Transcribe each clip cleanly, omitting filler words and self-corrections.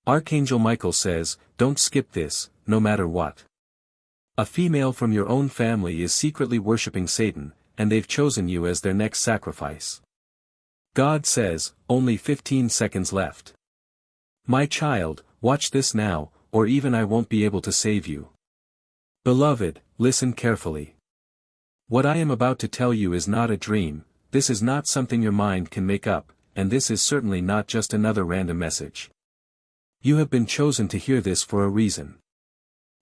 Archangel Michael says, don't skip this, no matter what. A female from your own family is secretly worshipping Satan, and they've chosen you as their next sacrifice. God says, only 15 seconds left. My child, watch this now, or even I won't be able to save you. Beloved, listen carefully. What I am about to tell you is not a dream, this is not something your mind can make up, and this is certainly not just another random message. You have been chosen to hear this for a reason.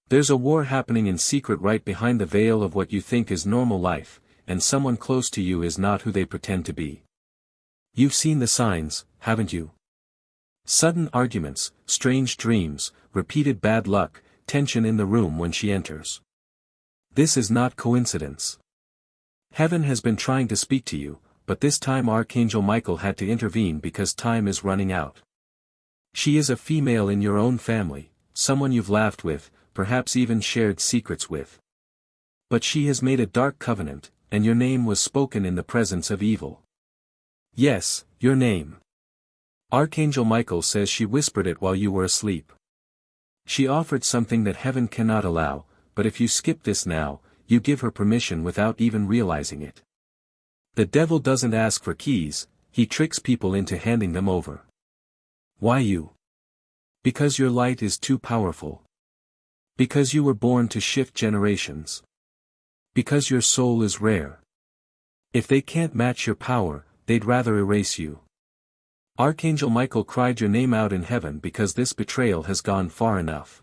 There's a war happening in secret right behind the veil of what you think is normal life, and someone close to you is not who they pretend to be. You've seen the signs, haven't you? Sudden arguments, strange dreams, repeated bad luck, tension in the room when she enters. This is not coincidence. Heaven has been trying to speak to you, but this time Archangel Michael had to intervene because time is running out. She is a female in your own family, someone you've laughed with, perhaps even shared secrets with. But she has made a dark covenant, and your name was spoken in the presence of evil. Yes, your name. Archangel Michael says she whispered it while you were asleep. She offered something that heaven cannot allow, but if you skip this now, you give her permission without even realizing it. The devil doesn't ask for keys, he tricks people into handing them over. Why you? Because your light is too powerful. Because you were born to shift generations. Because your soul is rare. If they can't match your power, they'd rather erase you. Archangel Michael cried your name out in heaven because this betrayal has gone far enough.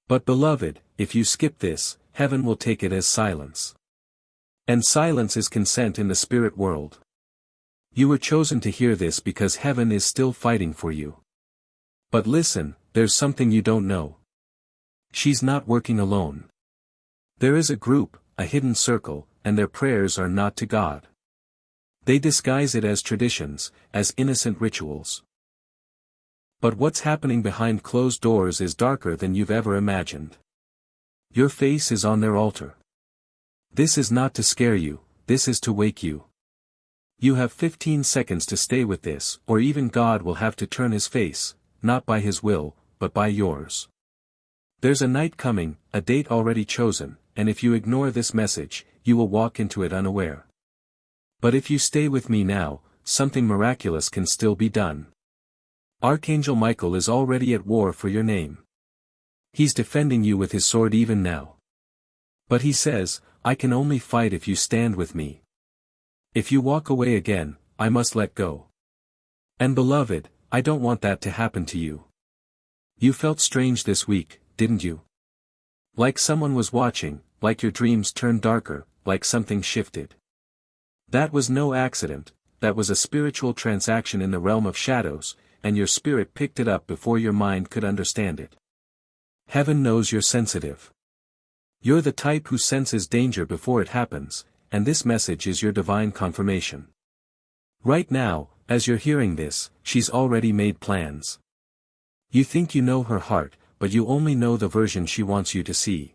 But beloved, if you skip this, heaven will take it as silence. And silence is consent in the spirit world. You were chosen to hear this because heaven is still fighting for you. But listen, there's something you don't know. She's not working alone. There is a group, a hidden circle, and their prayers are not to God. They disguise it as traditions, as innocent rituals. But what's happening behind closed doors is darker than you've ever imagined. Your face is on their altar. This is not to scare you, this is to wake you. You have 15 seconds to stay with this, or even God will have to turn his face, not by his will, but by yours. There's a night coming, a date already chosen, and if you ignore this message, you will walk into it unaware. But if you stay with me now, something miraculous can still be done. Archangel Michael is already at war for your name. He's defending you with his sword even now. But he says, I can only fight if you stand with me. If you walk away again, I must let go. And beloved, I don't want that to happen to you. You felt strange this week, didn't you? Like someone was watching, like your dreams turned darker, like something shifted. That was no accident, that was a spiritual transaction in the realm of shadows, and your spirit picked it up before your mind could understand it. Heaven knows you're sensitive. You're the type who senses danger before it happens, and this message is your divine confirmation. Right now, as you're hearing this, she's already made plans. You think you know her heart, but you only know the version she wants you to see.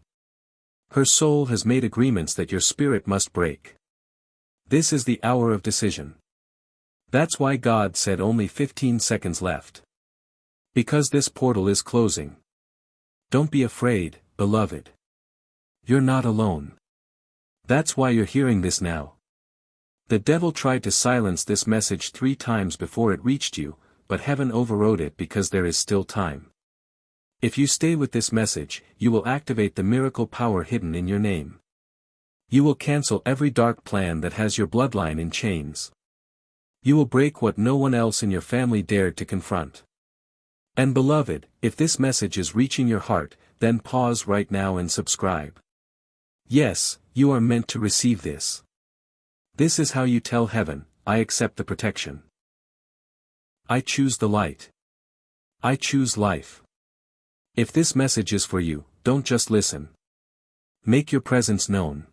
Her soul has made agreements that your spirit must break. This is the hour of decision. That's why God said only 15 seconds left. Because this portal is closing. Don't be afraid, beloved. You're not alone. That's why you're hearing this now. The devil tried to silence this message 3 times before it reached you, but heaven overrode it because there is still time. If you stay with this message, you will activate the miracle power hidden in your name. You will cancel every dark plan that has your bloodline in chains. You will break what no one else in your family dared to confront. And beloved, if this message is reaching your heart, then pause right now and subscribe. Yes, you are meant to receive this. This is how you tell heaven, I accept the protection. I choose the light. I choose life. If this message is for you, don't just listen. Make your presence known.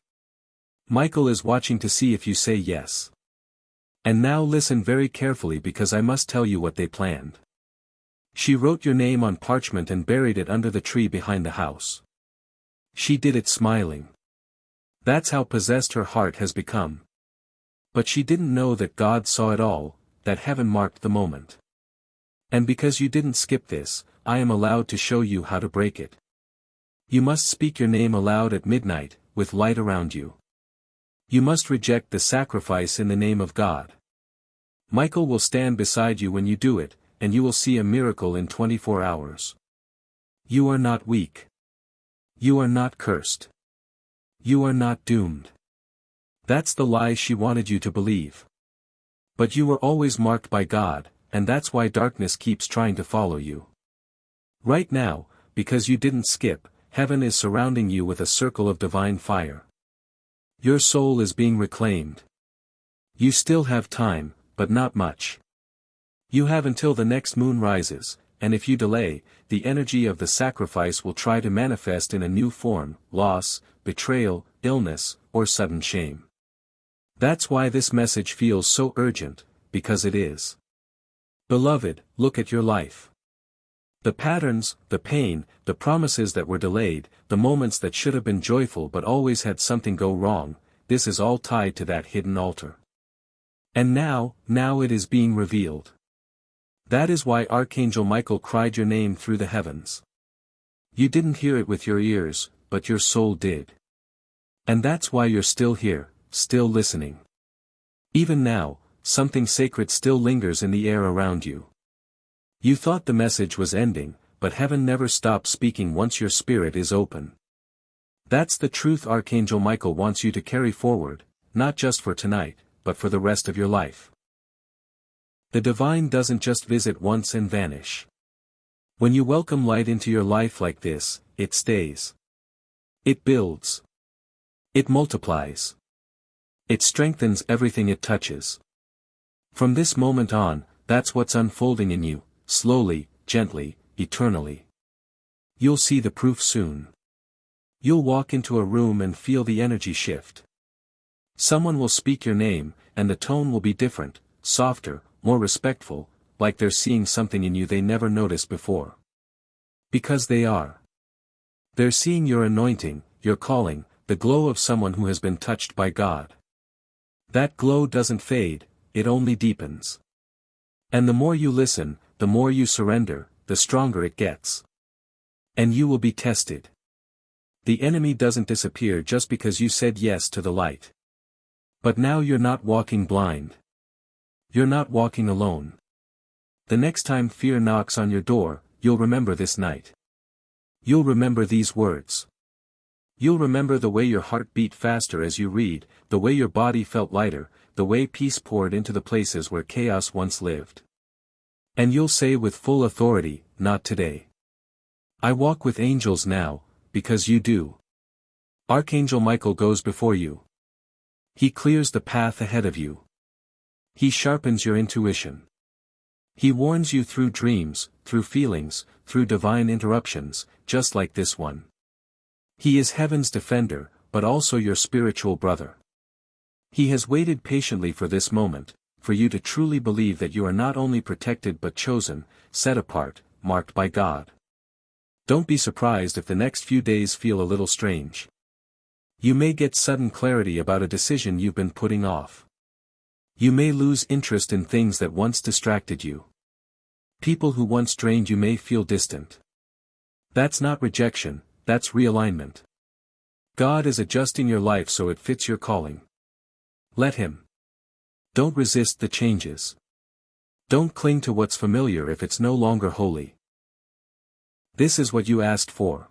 Michael is watching to see if you say yes. And now listen very carefully because I must tell you what they planned. She wrote your name on parchment and buried it under the tree behind the house. She did it smiling. That's how possessed her heart has become. But she didn't know that God saw it all, that heaven marked the moment. And because you didn't skip this, I am allowed to show you how to break it. You must speak your name aloud at midnight, with light around you. You must reject the sacrifice in the name of God. Michael will stand beside you when you do it, and you will see a miracle in 24 hours. You are not weak. You are not cursed. You are not doomed. That's the lie she wanted you to believe. But you were always marked by God, and that's why darkness keeps trying to follow you. Right now, because you didn't skip, heaven is surrounding you with a circle of divine fire. Your soul is being reclaimed. You still have time, but not much. You have until the next moon rises, and if you delay, the energy of the sacrifice will try to manifest in a new form: loss, betrayal, illness, or sudden shame. That's why this message feels so urgent, because it is. Beloved, look at your life. The patterns, the pain, the promises that were delayed, the moments that should have been joyful but always had something go wrong, this is all tied to that hidden altar. And now it is being revealed. That is why Archangel Michael cried your name through the heavens. You didn't hear it with your ears, but your soul did. And that's why you're still here, still listening. Even now, something sacred still lingers in the air around you. You thought the message was ending, but heaven never stops speaking once your spirit is open. That's the truth Archangel Michael wants you to carry forward, not just for tonight, but for the rest of your life. The divine doesn't just visit once and vanish. When you welcome light into your life like this, it stays. It builds. It multiplies. It strengthens everything it touches. From this moment on, that's what's unfolding in you, slowly, gently, eternally. You'll see the proof soon. You'll walk into a room and feel the energy shift. Someone will speak your name, and the tone will be different, softer, more respectful, like they're seeing something in you they never noticed before. Because they are. They're seeing your anointing, your calling, the glow of someone who has been touched by God. That glow doesn't fade, it only deepens. And the more you listen, the more you surrender, the stronger it gets. And you will be tested. The enemy doesn't disappear just because you said yes to the light. But now you're not walking blind. You're not walking alone. The next time fear knocks on your door, you'll remember this night. You'll remember these words. You'll remember the way your heart beat faster as you read, the way your body felt lighter, the way peace poured into the places where chaos once lived. And you'll say with full authority, not today. I walk with angels now, because you do. Archangel Michael goes before you. He clears the path ahead of you. He sharpens your intuition. He warns you through dreams, through feelings, through divine interruptions, just like this one. He is heaven's defender, but also your spiritual brother. He has waited patiently for this moment, for you to truly believe that you are not only protected but chosen, set apart, marked by God. Don't be surprised if the next few days feel a little strange. You may get sudden clarity about a decision you've been putting off. You may lose interest in things that once distracted you. People who once drained you may feel distant. That's not rejection, that's realignment. God is adjusting your life so it fits your calling. Let Him. Don't resist the changes. Don't cling to what's familiar if it's no longer holy. This is what you asked for.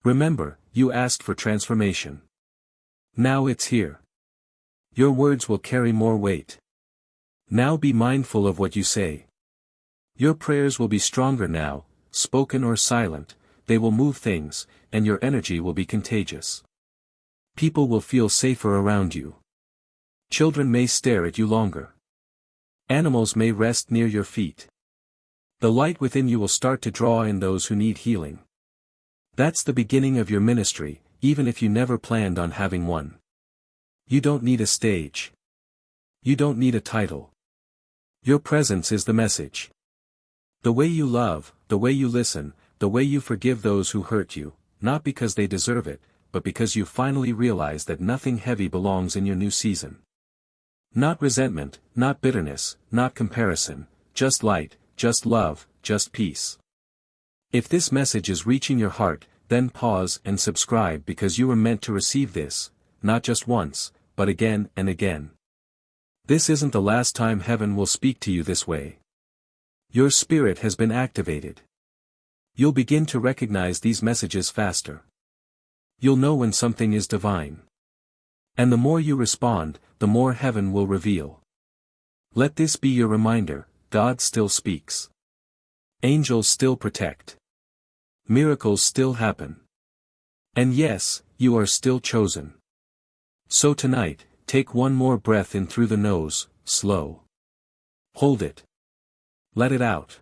Remember, you asked for transformation. Now it's here. Your words will carry more weight. Now be mindful of what you say. Your prayers will be stronger now, spoken or silent, they will move things, and your energy will be contagious. People will feel safer around you. Children may stare at you longer. Animals may rest near your feet. The light within you will start to draw in those who need healing. That's the beginning of your ministry, even if you never planned on having one. You don't need a stage. You don't need a title. Your presence is the message. The way you love, the way you listen, the way you forgive those who hurt you, not because they deserve it, but because you finally realize that nothing heavy belongs in your new season. Not resentment, not bitterness, not comparison, just light, just love, just peace. If this message is reaching your heart, then pause and subscribe because you were meant to receive this, not just once, but again and again. This isn't the last time heaven will speak to you this way. Your spirit has been activated. You'll begin to recognize these messages faster. You'll know when something is divine. And the more you respond, the more heaven will reveal. Let this be your reminder: God still speaks. Angels still protect. Miracles still happen. And yes, you are still chosen. So tonight, take one more breath in through the nose, slow. Hold it. Let it out.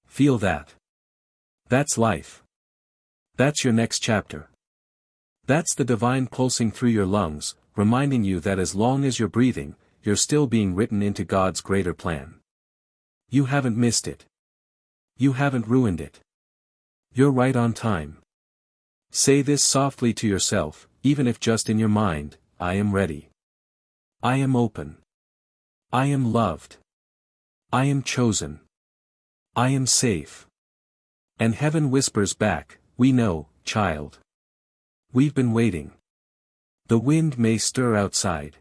Feel that. That's life. That's your next chapter. That's the divine pulsing through your lungs, reminding you that as long as you're breathing, you're still being written into God's greater plan. You haven't missed it. You haven't ruined it. You're right on time. Say this softly to yourself, even if just in your mind: I am ready. I am open. I am loved. I am chosen. I am safe. And heaven whispers back, we know, child. We've been waiting. The wind may stir outside.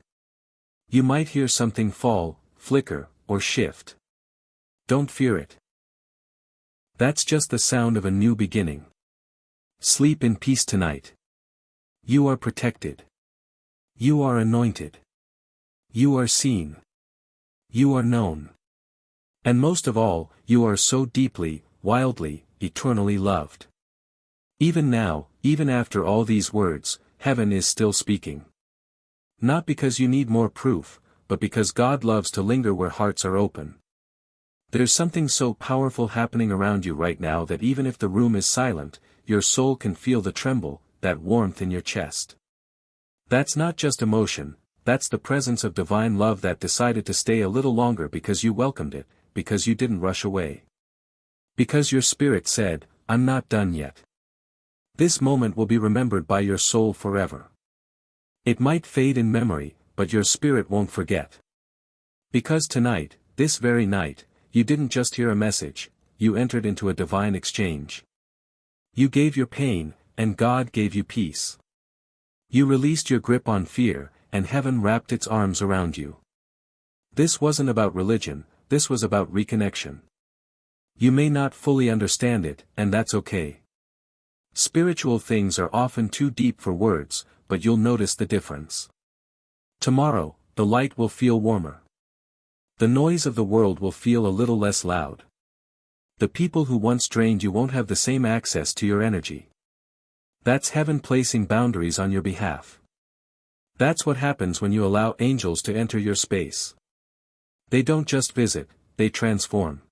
You might hear something fall, flicker, or shift. Don't fear it. That's just the sound of a new beginning. Sleep in peace tonight. You are protected. You are anointed. You are seen. You are known. And most of all, you are so deeply, wildly, eternally loved. Even now, even after all these words, heaven is still speaking. Not because you need more proof, but because God loves to linger where hearts are open. There's something so powerful happening around you right now that even if the room is silent, your soul can feel the tremble, that warmth in your chest. That's not just emotion, that's the presence of divine love that decided to stay a little longer because you welcomed it, because you didn't rush away. Because your spirit said, I'm not done yet. This moment will be remembered by your soul forever. It might fade in memory, but your spirit won't forget. Because tonight, this very night, you didn't just hear a message, you entered into a divine exchange. You gave your pain, and God gave you peace. You released your grip on fear, and heaven wrapped its arms around you. This wasn't about religion, this was about reconnection. You may not fully understand it, and that's okay. Spiritual things are often too deep for words, but you'll notice the difference. Tomorrow, the light will feel warmer. The noise of the world will feel a little less loud. The people who once drained you won't have the same access to your energy. That's heaven placing boundaries on your behalf. That's what happens when you allow angels to enter your space. They don't just visit, they transform.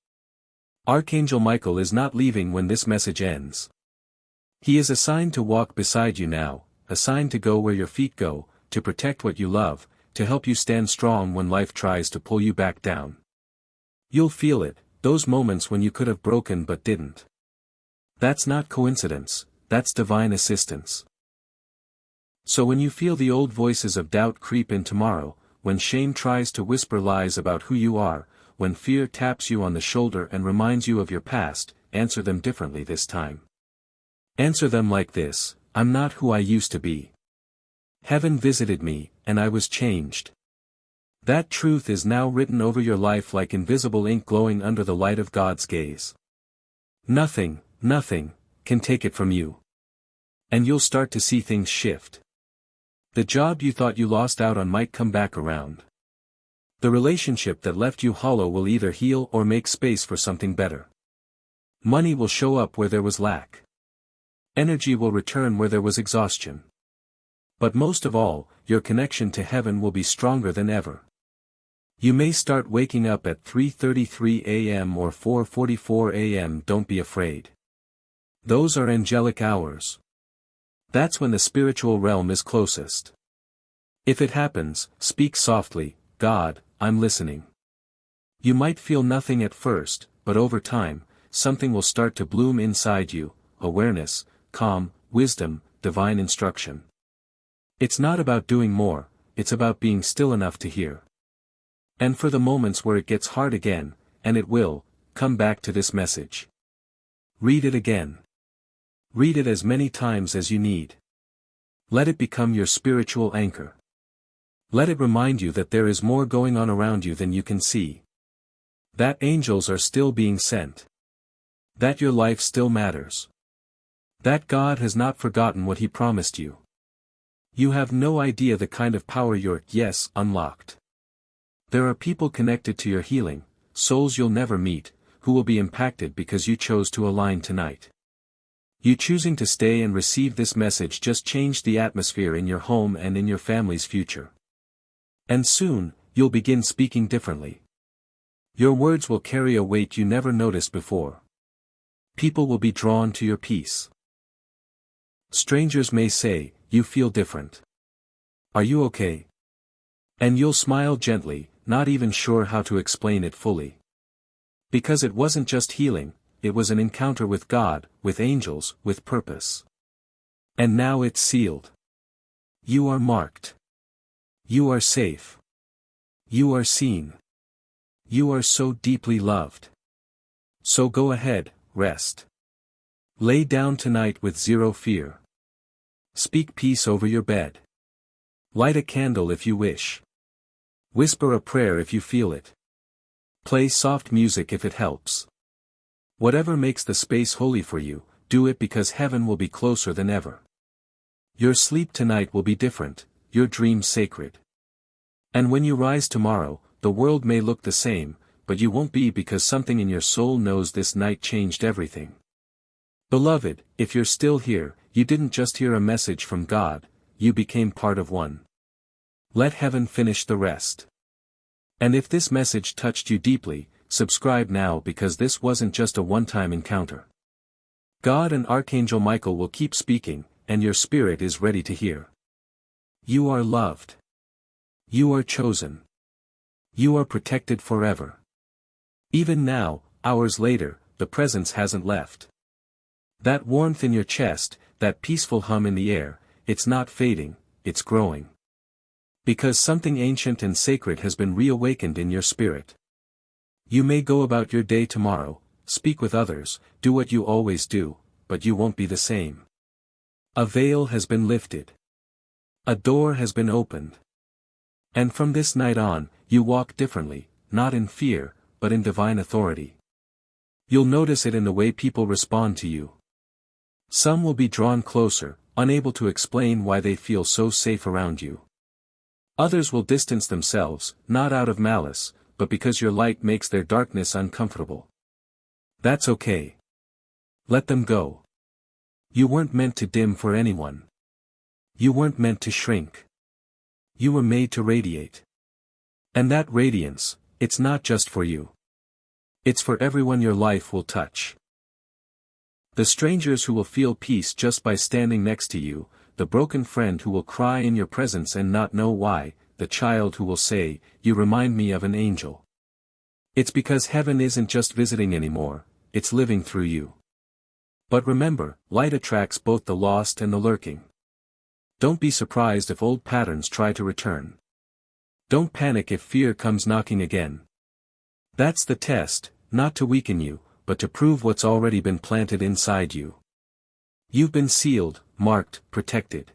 Archangel Michael is not leaving when this message ends. He is assigned to walk beside you now, assigned to go where your feet go, to protect what you love, to help you stand strong when life tries to pull you back down. You'll feel it, those moments when you could have broken but didn't. That's not coincidence, that's divine assistance. So when you feel the old voices of doubt creep in tomorrow, when shame tries to whisper lies about who you are, when fear taps you on the shoulder and reminds you of your past, answer them differently this time. Answer them like this: I'm not who I used to be. Heaven visited me, and I was changed. That truth is now written over your life like invisible ink glowing under the light of God's gaze. Nothing, nothing, can take it from you. And you'll start to see things shift. The job you thought you lost out on might come back around. The relationship that left you hollow will either heal or make space for something better. Money will show up where there was lack. Energy will return where there was exhaustion. But most of all, your connection to heaven will be stronger than ever. You may start waking up at 3:33 a.m. or 4:44 a.m. Don't be afraid. Those are angelic hours. That's when the spiritual realm is closest. If it happens, speak softly: God, I'm listening. You might feel nothing at first, but over time, something will start to bloom inside you: awareness, calm, wisdom, divine instruction. It's not about doing more, it's about being still enough to hear. And for the moments where it gets hard again, and it will, come back to this message. Read it again. Read it as many times as you need. Let it become your spiritual anchor. Let it remind you that there is more going on around you than you can see. That angels are still being sent. That your life still matters. That God has not forgotten what He promised you. You have no idea the kind of power your yes unlocked. There are people connected to your healing, souls you'll never meet, who will be impacted because you chose to align tonight. You choosing to stay and receive this message just changed the atmosphere in your home and in your family's future. And soon, you'll begin speaking differently. Your words will carry a weight you never noticed before. People will be drawn to your peace. Strangers may say, "You feel different. Are you okay?" And you'll smile gently, not even sure how to explain it fully. Because it wasn't just healing, it was an encounter with God, with angels, with purpose. And now it's sealed. You are marked. You are safe. You are seen. You are so deeply loved. So go ahead, rest. Lay down tonight with zero fear. Speak peace over your bed. Light a candle if you wish. Whisper a prayer if you feel it. Play soft music if it helps. Whatever makes the space holy for you, do it because heaven will be closer than ever. Your sleep tonight will be different, your dreams sacred. And when you rise tomorrow, the world may look the same, but you won't be, because something in your soul knows this night changed everything. Beloved, if you're still here, you didn't just hear a message from God, you became part of one. Let heaven finish the rest. And if this message touched you deeply, subscribe now, because this wasn't just a one-time encounter. God and Archangel Michael will keep speaking, and your spirit is ready to hear. You are loved. You are chosen. You are protected forever. Even now, hours later, the presence hasn't left. That warmth in your chest, that peaceful hum in the air, it's not fading, it's growing. Because something ancient and sacred has been reawakened in your spirit. You may go about your day tomorrow, speak with others, do what you always do, but you won't be the same. A veil has been lifted. A door has been opened. And from this night on, you walk differently, not in fear, but in divine authority. You'll notice it in the way people respond to you. Some will be drawn closer, unable to explain why they feel so safe around you. Others will distance themselves, not out of malice, but because your light makes their darkness uncomfortable. That's okay. Let them go. You weren't meant to dim for anyone. You weren't meant to shrink. You were made to radiate. And that radiance, it's not just for you. It's for everyone your life will touch. The strangers who will feel peace just by standing next to you, the broken friend who will cry in your presence and not know why, the child who will say, "You remind me of an angel." It's because heaven isn't just visiting anymore, it's living through you. But remember, light attracts both the lost and the lurking. Don't be surprised if old patterns try to return. Don't panic if fear comes knocking again. That's the test, not to weaken you, but to prove what's already been planted inside you. You've been sealed, marked, protected.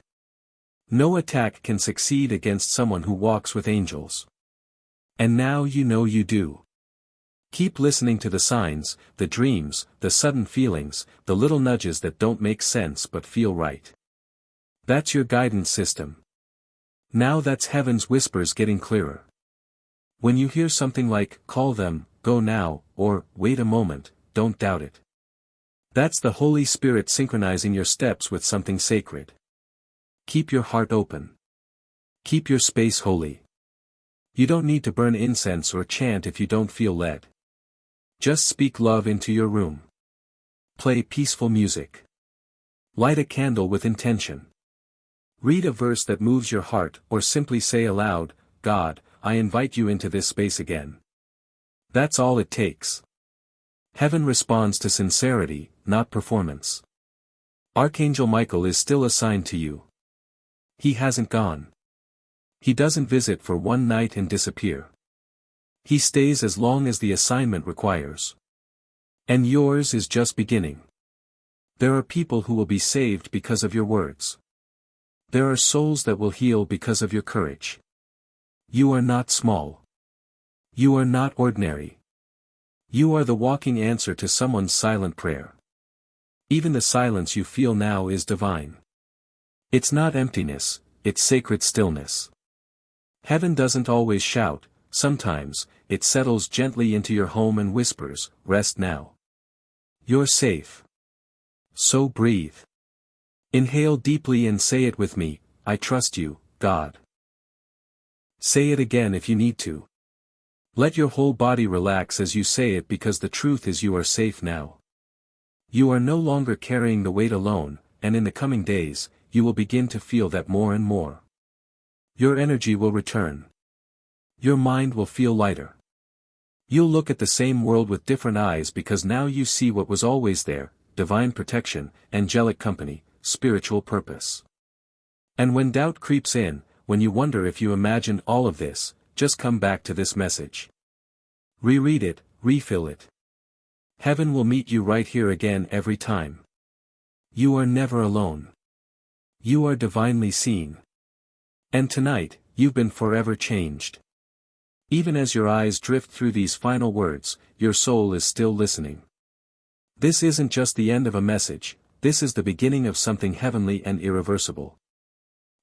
No attack can succeed against someone who walks with angels. And now you know you do. Keep listening to the signs, the dreams, the sudden feelings, the little nudges that don't make sense but feel right. That's your guidance system. Now that's heaven's whispers getting clearer. When you hear something like, "Call them, go now," or "Wait a moment," don't doubt it. That's the Holy Spirit synchronizing your steps with something sacred. Keep your heart open. Keep your space holy. You don't need to burn incense or chant if you don't feel led. Just speak love into your room. Play peaceful music. Light a candle with intention. Read a verse that moves your heart, or simply say aloud, "God, I invite you into this space again." That's all it takes. Heaven responds to sincerity, not performance. Archangel Michael is still assigned to you. He hasn't gone. He doesn't visit for one night and disappear. He stays as long as the assignment requires. And yours is just beginning. There are people who will be saved because of your words. There are souls that will heal because of your courage. You are not small. You are not ordinary. You are the walking answer to someone's silent prayer. Even the silence you feel now is divine. It's not emptiness, it's sacred stillness. Heaven doesn't always shout, sometimes, it settles gently into your home and whispers, "Rest now. You're safe." So breathe. Inhale deeply and say it with me, "I trust you, God." Say it again if you need to. Let your whole body relax as you say it, because the truth is you are safe now. You are no longer carrying the weight alone, and in the coming days, you will begin to feel that more and more. Your energy will return. Your mind will feel lighter. You'll look at the same world with different eyes, because now you see what was always there: divine protection, angelic company, spiritual purpose. And when doubt creeps in, when you wonder if you imagined all of this, just come back to this message. Reread it, refill it. Heaven will meet you right here again every time. You are never alone. You are divinely seen. And tonight, you've been forever changed. Even as your eyes drift through these final words, your soul is still listening. This isn't just the end of a message, this is the beginning of something heavenly and irreversible.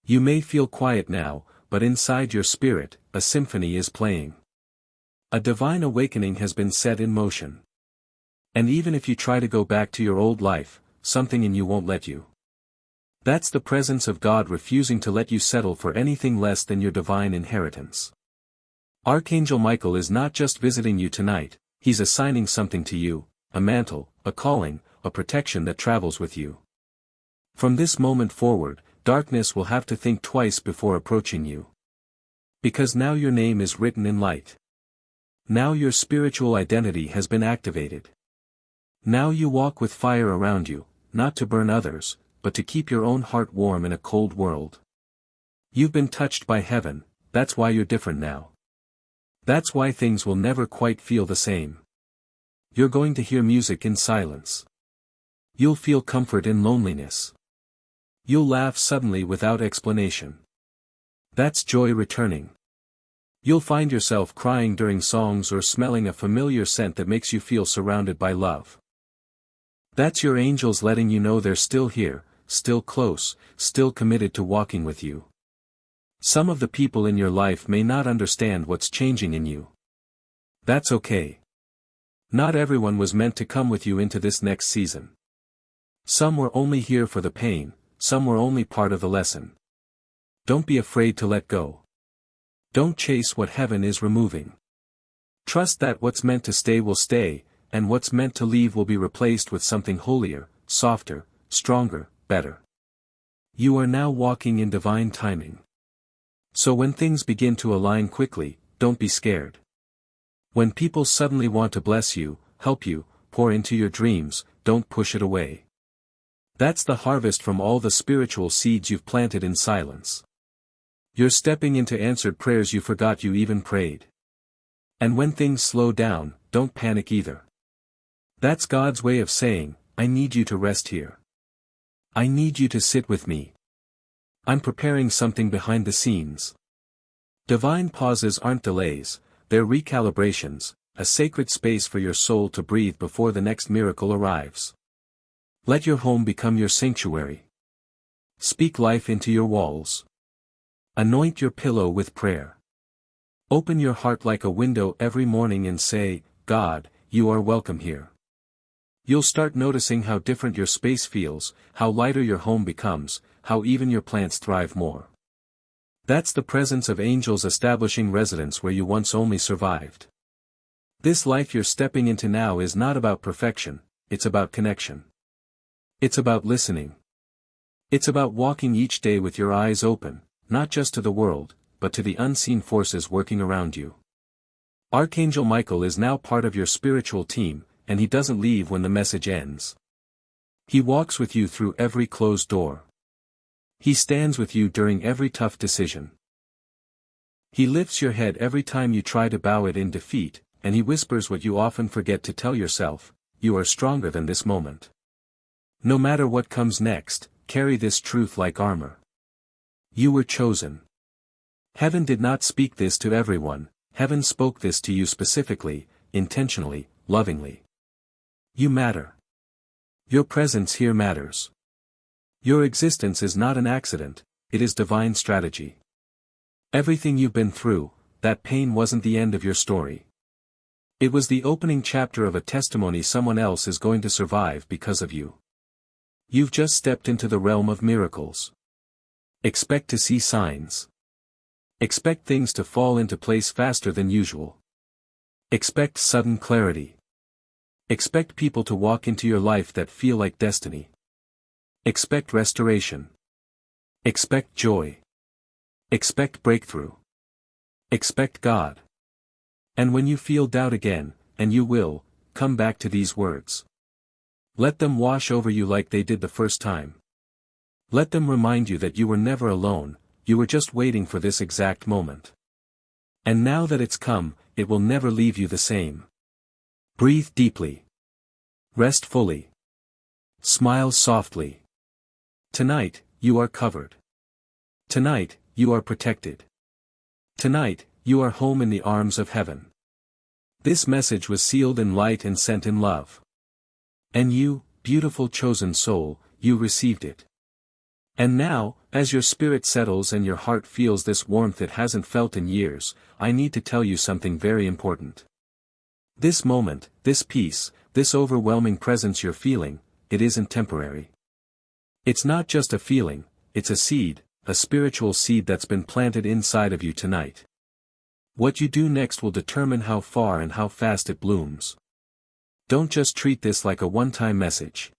You may feel quiet now, but inside your spirit, a symphony is playing. A divine awakening has been set in motion. And even if you try to go back to your old life, something in you won't let you. That's the presence of God refusing to let you settle for anything less than your divine inheritance. Archangel Michael is not just visiting you tonight, he's assigning something to you, a mantle, a calling, a protection that travels with you. From this moment forward, darkness will have to think twice before approaching you. Because now your name is written in light. Now your spiritual identity has been activated. Now you walk with fire around you, not to burn others, but to keep your own heart warm in a cold world. You've been touched by heaven, that's why you're different now. That's why things will never quite feel the same. You're going to hear music in silence. You'll feel comfort in loneliness. You'll laugh suddenly without explanation. That's joy returning. You'll find yourself crying during songs or smelling a familiar scent that makes you feel surrounded by love. That's your angels letting you know they're still here, still close, still committed to walking with you. Some of the people in your life may not understand what's changing in you. That's okay. Not everyone was meant to come with you into this next season. Some were only here for the pain, some were only part of the lesson. Don't be afraid to let go. Don't chase what heaven is removing. Trust that what's meant to stay will stay, and what's meant to leave will be replaced with something holier, softer, stronger, better. You are now walking in divine timing. So when things begin to align quickly, don't be scared. When people suddenly want to bless you, help you, pour into your dreams, don't push it away. That's the harvest from all the spiritual seeds you've planted in silence. You're stepping into answered prayers you forgot you even prayed. And when things slow down, don't panic either. That's God's way of saying, I need you to rest here. I need you to sit with me. I'm preparing something behind the scenes. Divine pauses aren't delays, they're recalibrations, a sacred space for your soul to breathe before the next miracle arrives. Let your home become your sanctuary. Speak life into your walls. Anoint your pillow with prayer. Open your heart like a window every morning and say, God, you are welcome here. You'll start noticing how different your space feels, how lighter your home becomes, how even your plants thrive more. That's the presence of angels establishing residence where you once only survived. This life you're stepping into now is not about perfection, it's about connection. It's about listening. It's about walking each day with your eyes open, not just to the world, but to the unseen forces working around you. Archangel Michael is now part of your spiritual team, and he doesn't leave when the message ends. He walks with you through every closed door. He stands with you during every tough decision. He lifts your head every time you try to bow it in defeat, and he whispers what you often forget to tell yourself, you are stronger than this moment. No matter what comes next, carry this truth like armor. You were chosen. Heaven did not speak this to everyone, heaven spoke this to you specifically, intentionally, lovingly. You matter. Your presence here matters. Your existence is not an accident, it is divine strategy. Everything you've been through, that pain wasn't the end of your story. It was the opening chapter of a testimony someone else is going to survive because of you. You've just stepped into the realm of miracles. Expect to see signs. Expect things to fall into place faster than usual. Expect sudden clarity. Expect people to walk into your life that feel like destiny. Expect restoration. Expect joy. Expect breakthrough. Expect God. And when you feel doubt again, and you will, come back to these words. Let them wash over you like they did the first time. Let them remind you that you were never alone, you were just waiting for this exact moment. And now that it's come, it will never leave you the same. Breathe deeply. Rest fully. Smile softly. Tonight, you are covered. Tonight, you are protected. Tonight, you are home in the arms of heaven. This message was sealed in light and sent in love. And you, beautiful chosen soul, you received it. And now, as your spirit settles and your heart feels this warmth it hasn't felt in years, I need to tell you something very important. This moment, this peace, this overwhelming presence you're feeling, it isn't temporary. It's not just a feeling, it's a seed, a spiritual seed that's been planted inside of you tonight. What you do next will determine how far and how fast it blooms. Don't just treat this like a one-time message.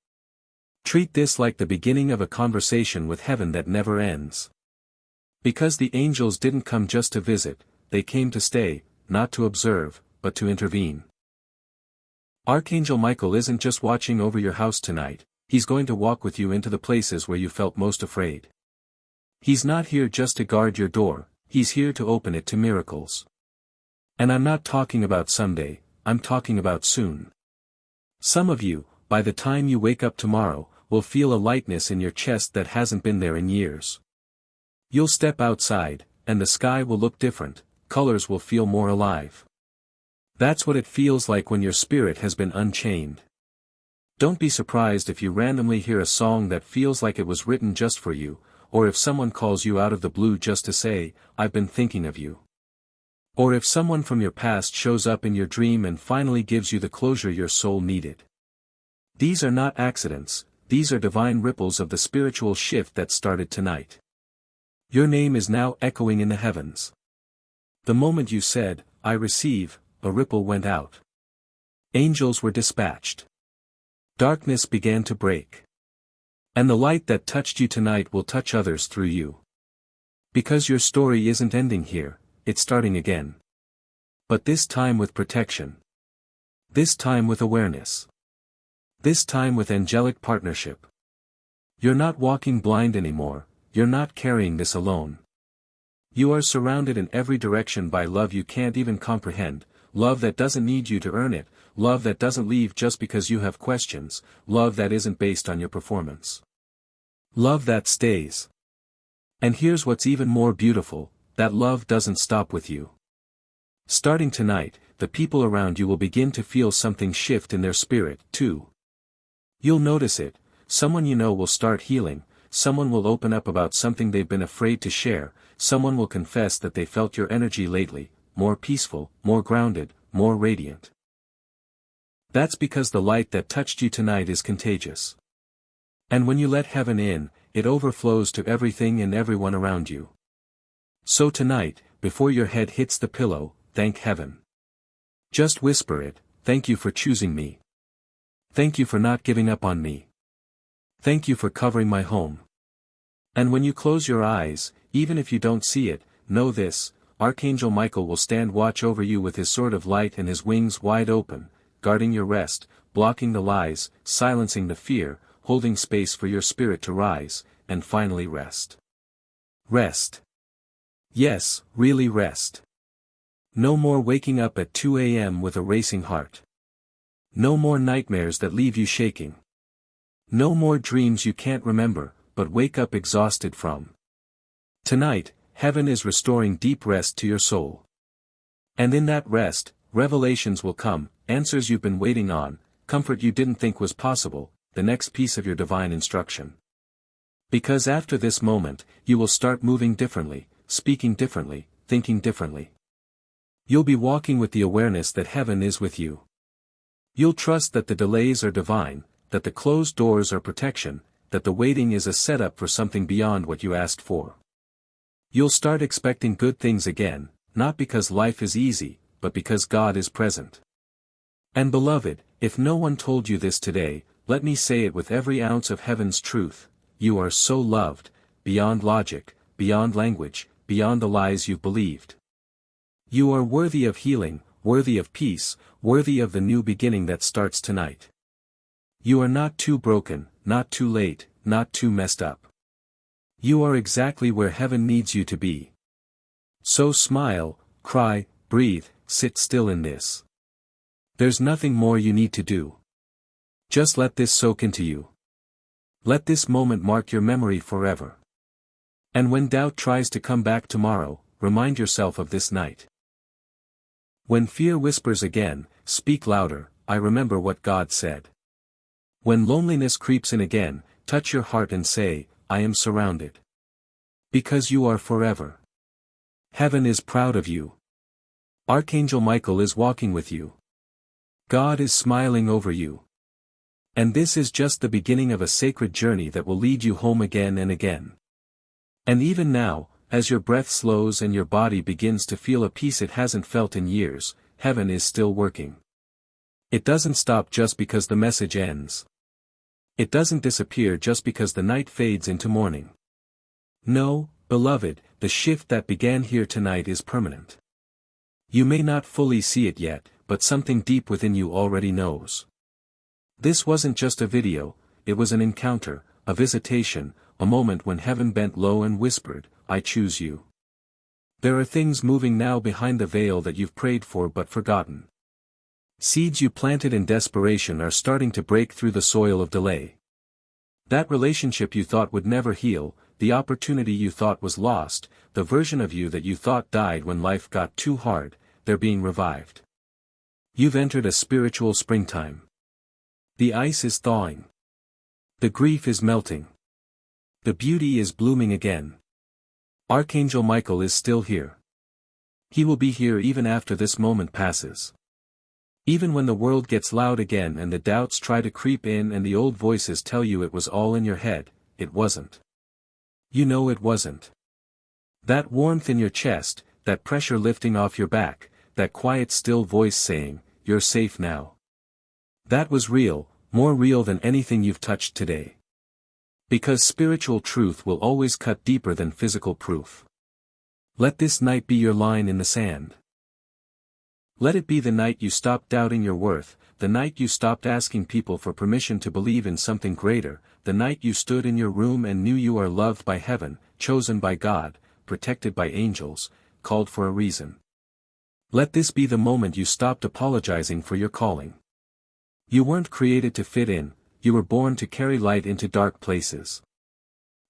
Treat this like the beginning of a conversation with heaven that never ends. Because the angels didn't come just to visit, they came to stay, not to observe, but to intervene. Archangel Michael isn't just watching over your house tonight, he's going to walk with you into the places where you felt most afraid. He's not here just to guard your door, he's here to open it to miracles. And I'm not talking about someday, I'm talking about soon. Some of you, by the time you wake up tomorrow, will feel a lightness in your chest that hasn't been there in years. You'll step outside, and the sky will look different, colors will feel more alive. That's what it feels like when your spirit has been unchained. Don't be surprised if you randomly hear a song that feels like it was written just for you, or if someone calls you out of the blue just to say, "I've been thinking of you." Or if someone from your past shows up in your dream and finally gives you the closure your soul needed. These are not accidents, these are divine ripples of the spiritual shift that started tonight. Your name is now echoing in the heavens. The moment you said, "I receive," a ripple went out. Angels were dispatched. Darkness began to break. And the light that touched you tonight will touch others through you. Because your story isn't ending here, it's starting again. But this time with protection. This time with awareness. This time with angelic partnership. You're not walking blind anymore, you're not carrying this alone. You are surrounded in every direction by love you can't even comprehend, love that doesn't need you to earn it, love that doesn't leave just because you have questions, love that isn't based on your performance. Love that stays. And here's what's even more beautiful, that love doesn't stop with you. Starting tonight, the people around you will begin to feel something shift in their spirit, too. You'll notice it, someone you know will start healing, someone will open up about something they've been afraid to share, someone will confess that they felt your energy lately, more peaceful, more grounded, more radiant. That's because the light that touched you tonight is contagious. And when you let heaven in, it overflows to everything and everyone around you. So tonight, before your head hits the pillow, thank heaven. Just whisper it, "Thank you for choosing me. Thank you for not giving up on me. Thank you for covering my home." And when you close your eyes, even if you don't see it, know this, Archangel Michael will stand watch over you with his sword of light and his wings wide open, guarding your rest, blocking the lies, silencing the fear, holding space for your spirit to rise, and finally rest. Rest. Yes, really rest. No more waking up at 2 a.m. with a racing heart. No more nightmares that leave you shaking. No more dreams you can't remember, but wake up exhausted from. Tonight, heaven is restoring deep rest to your soul. And in that rest, revelations will come, answers you've been waiting on, comfort you didn't think was possible, the next piece of your divine instruction. Because after this moment, you will start moving differently, speaking differently, thinking differently. You'll be walking with the awareness that heaven is with you. You'll trust that the delays are divine, that the closed doors are protection, that the waiting is a setup for something beyond what you asked for. You'll start expecting good things again, not because life is easy, but because God is present. And beloved, if no one told you this today, let me say it with every ounce of heaven's truth: you are so loved, beyond logic, beyond language, beyond the lies you've believed. You are worthy of healing, worthy of peace, worthy of the new beginning that starts tonight. You are not too broken, not too late, not too messed up. You are exactly where heaven needs you to be. So smile, cry, breathe, sit still in this. There's nothing more you need to do. Just let this soak into you. Let this moment mark your memory forever. And when doubt tries to come back tomorrow, remind yourself of this night. When fear whispers again, speak louder, I remember what God said. When loneliness creeps in again, touch your heart and say, I am surrounded. Because you are forever. Heaven is proud of you. Archangel Michael is walking with you. God is smiling over you. And this is just the beginning of a sacred journey that will lead you home again and again. And even now, as your breath slows and your body begins to feel a peace it hasn't felt in years, heaven is still working. It doesn't stop just because the message ends. It doesn't disappear just because the night fades into morning. No, beloved, the shift that began here tonight is permanent. You may not fully see it yet, but something deep within you already knows. This wasn't just a video, it was an encounter, a visitation, a moment when heaven bent low and whispered, I choose you. There are things moving now behind the veil that you've prayed for but forgotten. Seeds you planted in desperation are starting to break through the soil of delay. That relationship you thought would never heal, the opportunity you thought was lost, the version of you that you thought died when life got too hard, they're being revived. You've entered a spiritual springtime. The ice is thawing. The grief is melting. The beauty is blooming again. Archangel Michael is still here. He will be here even after this moment passes. Even when the world gets loud again and the doubts try to creep in and the old voices tell you it was all in your head, it wasn't. You know it wasn't. That warmth in your chest, that pressure lifting off your back, that quiet still voice saying, you're safe now. That was real, more real than anything you've touched today. Because spiritual truth will always cut deeper than physical proof. Let this night be your line in the sand. Let it be the night you stopped doubting your worth, the night you stopped asking people for permission to believe in something greater, the night you stood in your room and knew you are loved by heaven, chosen by God, protected by angels, called for a reason. Let this be the moment you stopped apologizing for your calling. You weren't created to fit in, you were born to carry light into dark places.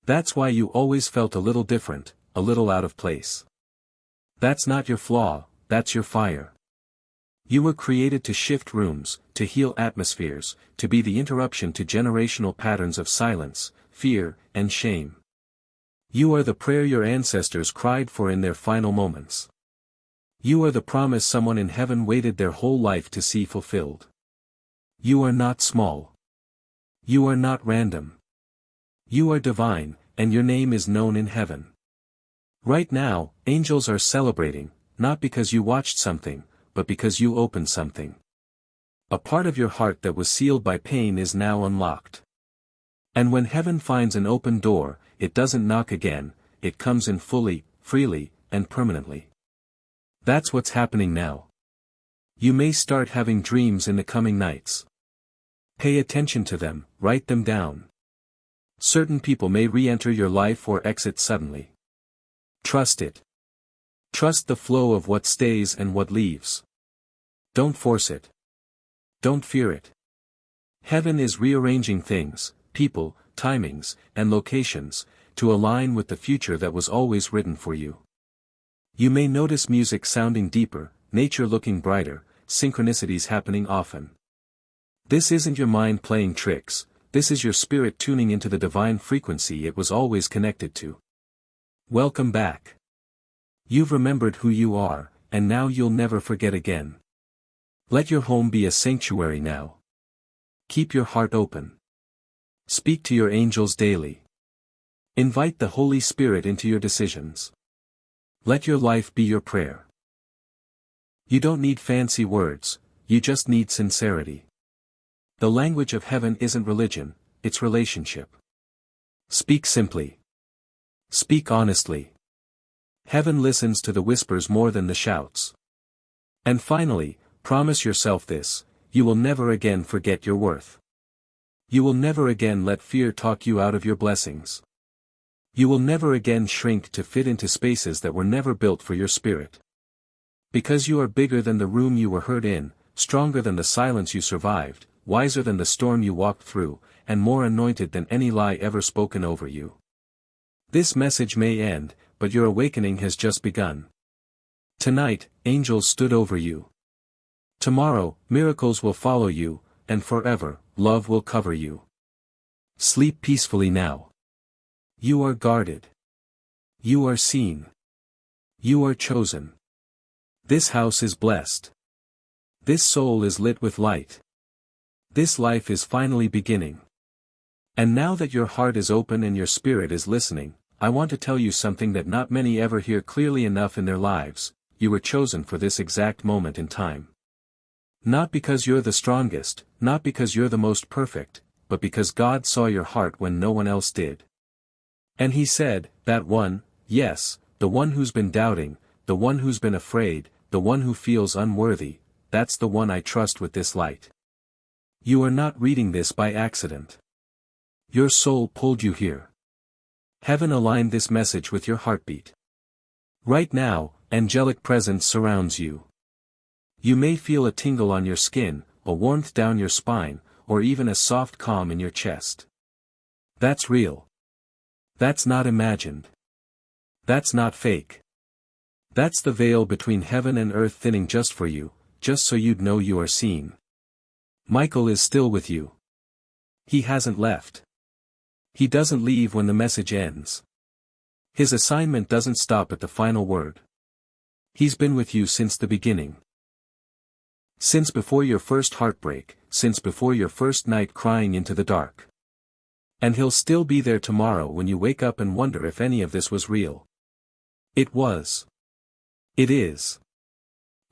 That's why you always felt a little different, a little out of place. That's not your flaw, that's your fire. You were created to shift rooms, to heal atmospheres, to be the interruption to generational patterns of silence, fear, and shame. You are the prayer your ancestors cried for in their final moments. You are the promise someone in heaven waited their whole life to see fulfilled. You are not small. You are not random. You are divine, and your name is known in heaven. Right now, angels are celebrating, not because you watched something, but because you opened something. A part of your heart that was sealed by pain is now unlocked. And when heaven finds an open door, it doesn't knock again, it comes in fully, freely, and permanently. That's what's happening now. You may start having dreams in the coming nights. Pay attention to them, write them down. Certain people may re-enter your life or exit suddenly. Trust it. Trust the flow of what stays and what leaves. Don't force it. Don't fear it. Heaven is rearranging things, people, timings, and locations, to align with the future that was always written for you. You may notice music sounding deeper, nature looking brighter, synchronicities happening often. This isn't your mind playing tricks, this is your spirit tuning into the divine frequency it was always connected to. Welcome back. You've remembered who you are, and now you'll never forget again. Let your home be a sanctuary now. Keep your heart open. Speak to your angels daily. Invite the Holy Spirit into your decisions. Let your life be your prayer. You don't need fancy words, you just need sincerity. The language of heaven isn't religion, it's relationship. Speak simply. Speak honestly. Heaven listens to the whispers more than the shouts. And finally, promise yourself this: you will never again forget your worth. You will never again let fear talk you out of your blessings. You will never again shrink to fit into spaces that were never built for your spirit. Because you are bigger than the room you were hurt in, stronger than the silence you survived, wiser than the storm you walked through, and more anointed than any lie ever spoken over you. This message may end, but your awakening has just begun. Tonight, angels stood over you. Tomorrow, miracles will follow you, and forever, love will cover you. Sleep peacefully now. You are guarded. You are seen. You are chosen. This house is blessed. This soul is lit with light. This life is finally beginning. And now that your heart is open and your spirit is listening, I want to tell you something that not many ever hear clearly enough in their lives: you were chosen for this exact moment in time. Not because you're the strongest, not because you're the most perfect, but because God saw your heart when no one else did. And He said, that one, yes, the one who's been doubting, the one who's been afraid, the one who feels unworthy, that's the one I trust with this light. You are not reading this by accident. Your soul pulled you here. Heaven aligned this message with your heartbeat. Right now, angelic presence surrounds you. You may feel a tingle on your skin, a warmth down your spine, or even a soft calm in your chest. That's real. That's not imagined. That's not fake. That's the veil between heaven and earth thinning just for you, just so you'd know you are seen. Michael is still with you. He hasn't left. He doesn't leave when the message ends. His assignment doesn't stop at the final word. He's been with you since the beginning. Since before your first heartbreak, since before your first night crying into the dark. And he'll still be there tomorrow when you wake up and wonder if any of this was real. It was. It is.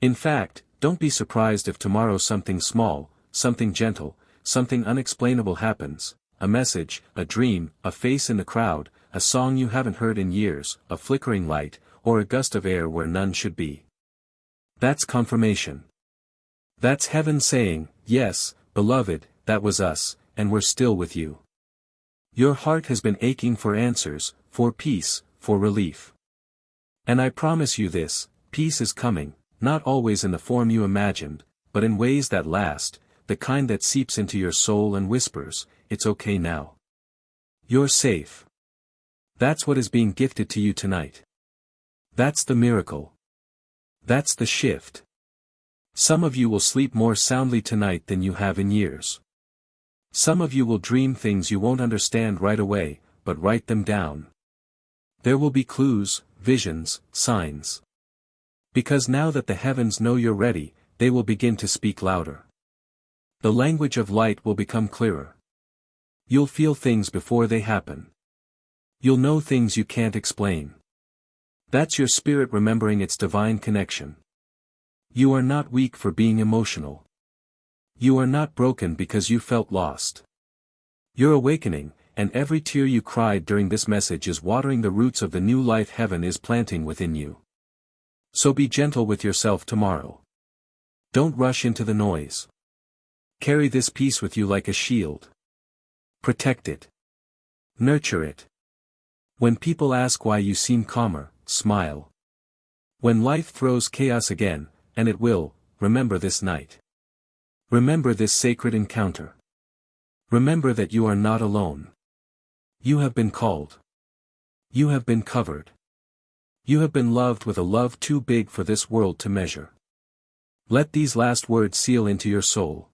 In fact, don't be surprised if tomorrow something small, something gentle, something unexplainable happens: a message, a dream, a face in the crowd, a song you haven't heard in years, a flickering light, or a gust of air where none should be. That's confirmation. That's heaven saying, yes, beloved, that was us, and we're still with you. Your heart has been aching for answers, for peace, for relief. And I promise you this: peace is coming, not always in the form you imagined, but in ways that last, the kind that seeps into your soul and whispers, it's okay now. You're safe. That's what is being gifted to you tonight. That's the miracle. That's the shift. Some of you will sleep more soundly tonight than you have in years. Some of you will dream things you won't understand right away, but write them down. There will be clues, visions, signs. Because now that the heavens know you're ready, they will begin to speak louder. The language of light will become clearer. You'll feel things before they happen. You'll know things you can't explain. That's your spirit remembering its divine connection. You are not weak for being emotional. You are not broken because you felt lost. You're awakening, and every tear you cried during this message is watering the roots of the new life heaven is planting within you. So be gentle with yourself tomorrow. Don't rush into the noise. Carry this peace with you like a shield. Protect it. Nurture it. When people ask why you seem calmer, smile. When life throws chaos again, and it will, remember this night. Remember this sacred encounter. Remember that you are not alone. You have been called. You have been covered. You have been loved with a love too big for this world to measure. Let these last words seal into your soul.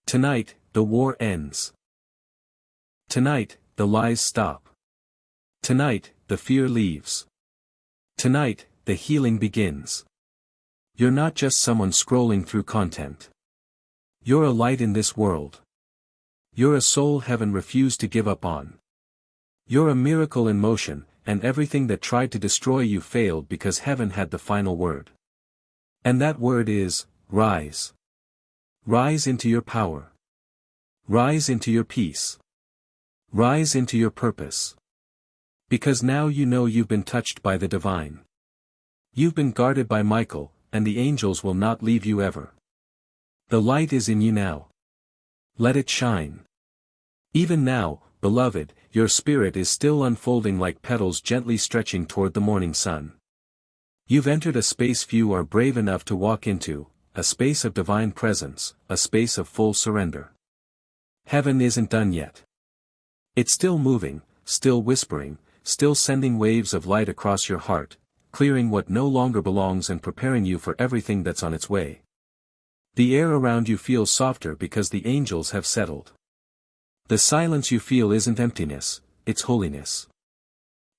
Tonight, the war ends. Tonight, the lies stop. Tonight, the fear leaves. Tonight, the healing begins. You're not just someone scrolling through content. You're a light in this world. You're a soul heaven refused to give up on. You're a miracle in motion, and everything that tried to destroy you failed because heaven had the final word. And that word is, rise. Rise into your power. Rise into your peace. Rise into your purpose. Because now you know you've been touched by the divine. You've been guarded by Michael, and the angels will not leave you ever. The light is in you now. Let it shine. Even now, beloved, your spirit is still unfolding like petals gently stretching toward the morning sun. You've entered a space few are brave enough to walk into, a space of divine presence, a space of full surrender. Heaven isn't done yet. It's still moving, still whispering, still sending waves of light across your heart, clearing what no longer belongs and preparing you for everything that's on its way. The air around you feels softer because the angels have settled. The silence you feel isn't emptiness, it's holiness.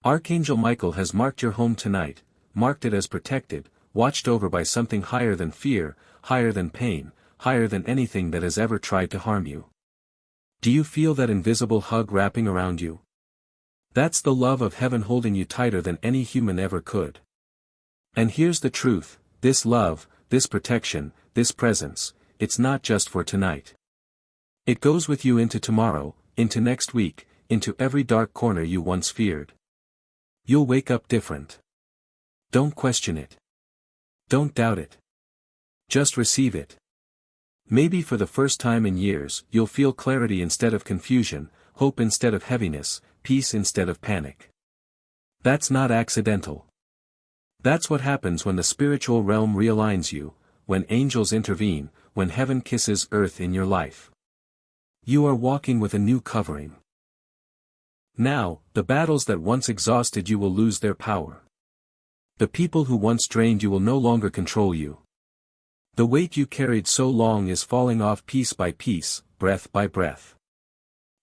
Archangel Michael has marked your home tonight, marked it as protected, watched over by something higher than fear, higher than pain, higher than anything that has ever tried to harm you. Do you feel that invisible hug wrapping around you? That's the love of heaven holding you tighter than any human ever could. And here's the truth, this love, this protection, this presence, it's not just for tonight. It goes with you into tomorrow, into next week, into every dark corner you once feared. You'll wake up different. Don't question it. Don't doubt it. Just receive it. Maybe for the first time in years, you'll feel clarity instead of confusion, hope instead of heaviness, peace instead of panic. That's not accidental. That's what happens when the spiritual realm realigns you, when angels intervene, when heaven kisses earth in your life. You are walking with a new covering. Now, the battles that once exhausted you will lose their power. The people who once drained you will no longer control you. The weight you carried so long is falling off piece by piece, breath by breath.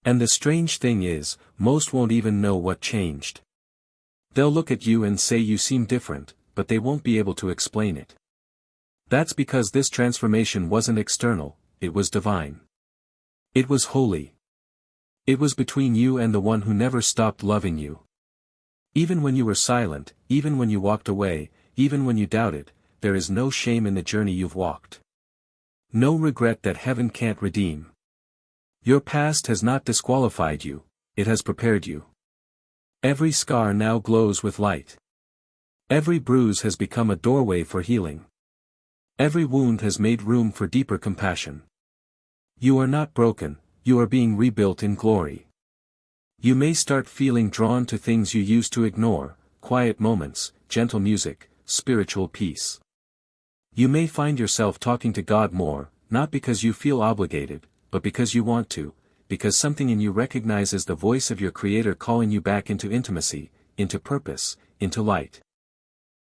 And the strange thing is, most won't even know what changed. They'll look at you and say you seem different, but they won't be able to explain it. That's because this transformation wasn't external, it was divine. It was holy. It was between you and the one who never stopped loving you. Even when you were silent, even when you walked away, even when you doubted, there is no shame in the journey you've walked. No regret that heaven can't redeem. Your past has not disqualified you, it has prepared you. Every scar now glows with light. Every bruise has become a doorway for healing. Every wound has made room for deeper compassion. You are not broken, you are being rebuilt in glory. You may start feeling drawn to things you used to ignore, quiet moments, gentle music, spiritual peace. You may find yourself talking to God more, not because you feel obligated, but because you want to, because something in you recognizes the voice of your Creator calling you back into intimacy, into purpose, into light.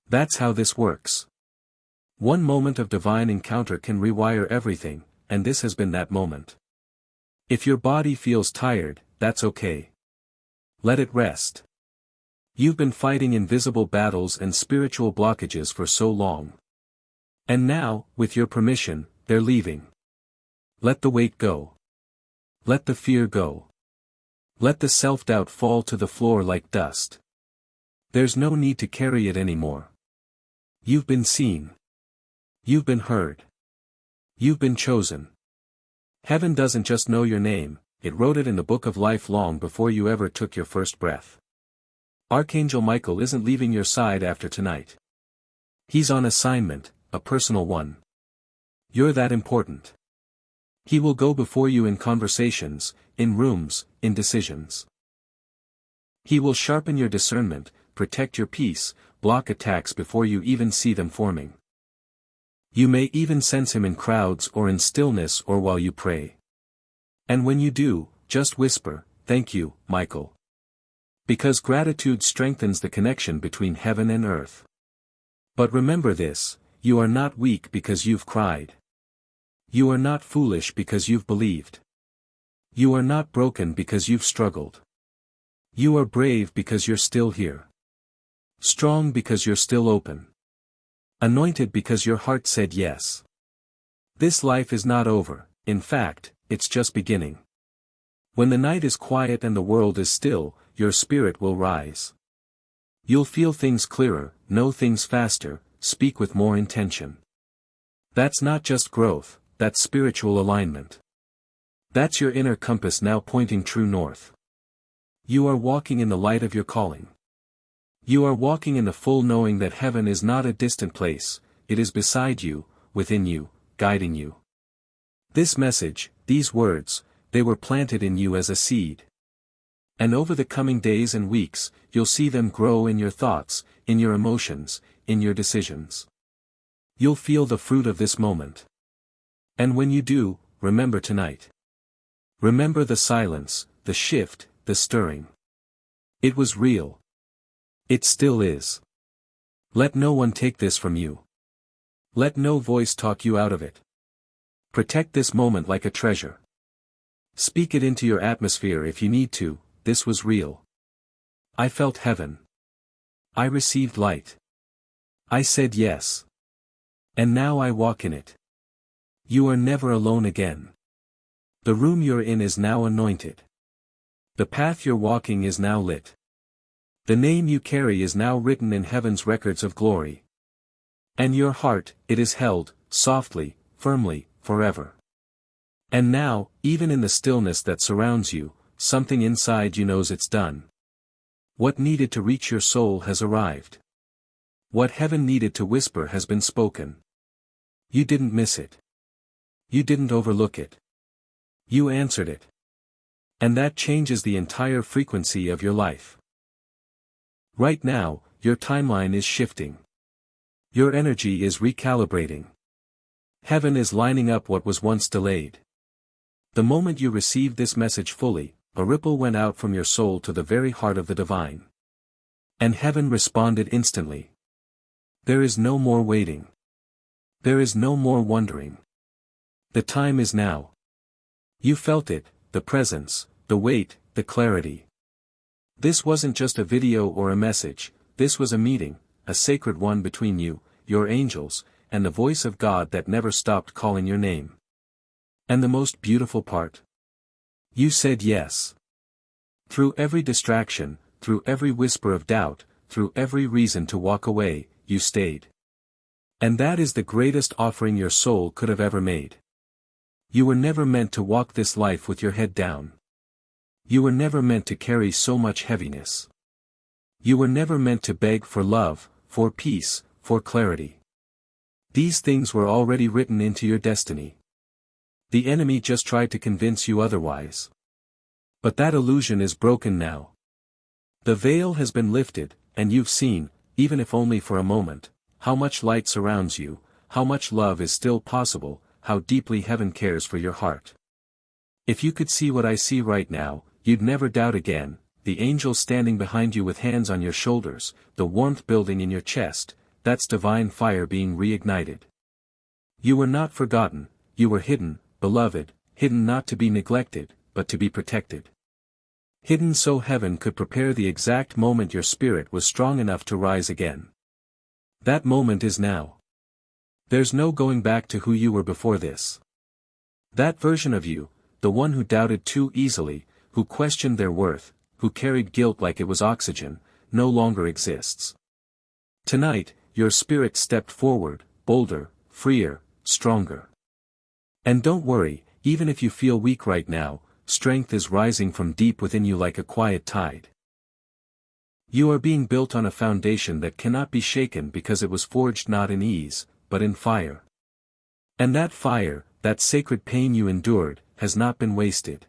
That's how this works. One moment of divine encounter can rewire everything, and this has been that moment. If your body feels tired, that's okay. Let it rest. You've been fighting invisible battles and spiritual blockages for so long. And now, with your permission, they're leaving. Let the weight go. Let the fear go. Let the self-doubt fall to the floor like dust. There's no need to carry it anymore. You've been seen. You've been heard. You've been chosen. Heaven doesn't just know your name, it wrote it in the book of life long before you ever took your first breath. Archangel Michael isn't leaving your side after tonight. He's on assignment, a personal one. You're that important. He will go before you in conversations, in rooms, in decisions. He will sharpen your discernment, protect your peace, block attacks before you even see them forming. You may even sense him in crowds or in stillness or while you pray. And when you do, just whisper, "Thank you, Michael." Because gratitude strengthens the connection between heaven and earth. But remember this, you are not weak because you've cried. You are not foolish because you've believed. You are not broken because you've struggled. You are brave because you're still here. Strong because you're still open. Anointed because your heart said yes. This life is not over, in fact, it's just beginning. When the night is quiet and the world is still, your spirit will rise. You'll feel things clearer, know things faster, speak with more intention. That's not just growth, that's spiritual alignment. That's your inner compass now pointing true north. You are walking in the light of your calling. You are walking in the full knowing that heaven is not a distant place, it is beside you, within you, guiding you. This message, these words, they were planted in you as a seed. And over the coming days and weeks, you'll see them grow in your thoughts, in your emotions, in your decisions. You'll feel the fruit of this moment. And when you do, remember tonight. Remember the silence, the shift, the stirring. It was real. It still is. Let no one take this from you. Let no voice talk you out of it. Protect this moment like a treasure. Speak it into your atmosphere if you need to. This was real. I felt heaven. I received light. I said yes. And now I walk in it. You are never alone again. The room you're in is now anointed. The path you're walking is now lit. The name you carry is now written in heaven's records of glory. And your heart, it is held, softly, firmly, forever. And now, even in the stillness that surrounds you, something inside you knows it's done. What needed to reach your soul has arrived. What heaven needed to whisper has been spoken. You didn't miss it. You didn't overlook it. You answered it. And that changes the entire frequency of your life. Right now, your timeline is shifting. Your energy is recalibrating. Heaven is lining up what was once delayed. The moment you received this message fully, a ripple went out from your soul to the very heart of the divine. And heaven responded instantly. There is no more waiting. There is no more wondering. The time is now. You felt it, the presence, the weight, the clarity. This wasn't just a video or a message, this was a meeting, a sacred one between you, your angels, and the voice of God that never stopped calling your name. And the most beautiful part? You said yes. Through every distraction, through every whisper of doubt, through every reason to walk away, you stayed. And that is the greatest offering your soul could have ever made. You were never meant to walk this life with your head down. You were never meant to carry so much heaviness. You were never meant to beg for love, for peace, for clarity. These things were already written into your destiny. The enemy just tried to convince you otherwise. But that illusion is broken now. The veil has been lifted, and you've seen, even if only for a moment, how much light surrounds you, how much love is still possible, how deeply heaven cares for your heart. If you could see what I see right now, you'd never doubt again, the angels standing behind you with hands on your shoulders, the warmth building in your chest, that's divine fire being reignited. You were not forgotten, you were hidden, beloved, hidden not to be neglected, but to be protected. Hidden so heaven could prepare the exact moment your spirit was strong enough to rise again. That moment is now. There's no going back to who you were before this. That version of you, the one who doubted too easily, who questioned their worth, who carried guilt like it was oxygen, no longer exists. Tonight, your spirit stepped forward, bolder, freer, stronger. And don't worry, even if you feel weak right now, strength is rising from deep within you like a quiet tide. You are being built on a foundation that cannot be shaken because it was forged not in ease, but in fire. And that fire, that sacred pain you endured, has not been wasted.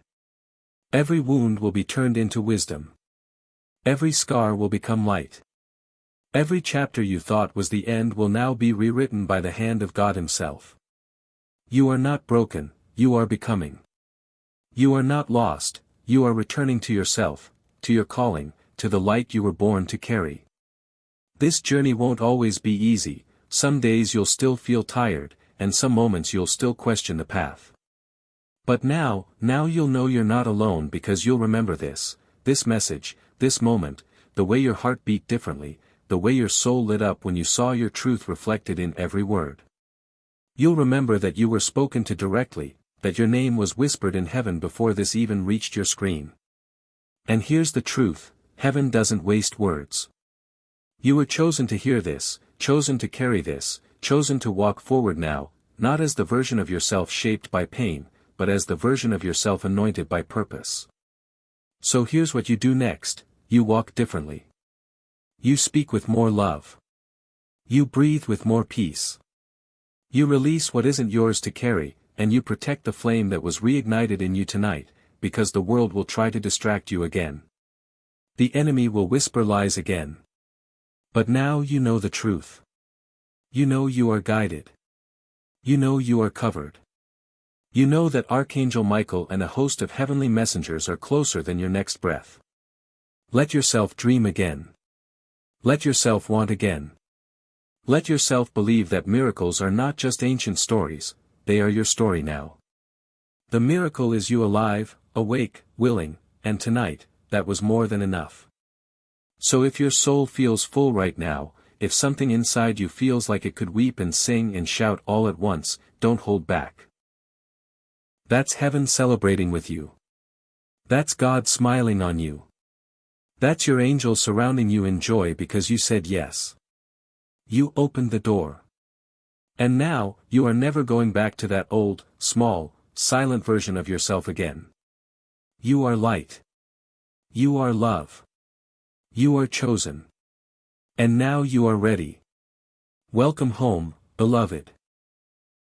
Every wound will be turned into wisdom. Every scar will become light. Every chapter you thought was the end will now be rewritten by the hand of God Himself. You are not broken, you are becoming. You are not lost, you are returning to yourself, to your calling, to the light you were born to carry. This journey won't always be easy, some days you'll still feel tired, and some moments you'll still question the path. But now you'll know you're not alone because you'll remember this message, this moment, the way your heart beat differently, the way your soul lit up when you saw your truth reflected in every word. You'll remember that you were spoken to directly, that your name was whispered in heaven before this even reached your screen. And here's the truth, heaven doesn't waste words. You were chosen to hear this, chosen to carry this, chosen to walk forward now, not as the version of yourself shaped by pain, but as the version of yourself anointed by purpose. So here's what you do next, you walk differently. You speak with more love. You breathe with more peace. You release what isn't yours to carry, and you protect the flame that was reignited in you tonight, because the world will try to distract you again. The enemy will whisper lies again. But now you know the truth. You know you are guided. You know you are covered. You know that Archangel Michael and a host of heavenly messengers are closer than your next breath. Let yourself dream again. Let yourself want again. Let yourself believe that miracles are not just ancient stories, they are your story now. The miracle is you alive, awake, willing, and tonight, that was more than enough. So if your soul feels full right now, if something inside you feels like it could weep and sing and shout all at once, don't hold back. That's heaven celebrating with you. That's God smiling on you. That's your angels surrounding you in joy because you said yes. You opened the door. And now, you are never going back to that old, small, silent version of yourself again. You are light. You are love. You are chosen. And now you are ready. Welcome home, beloved.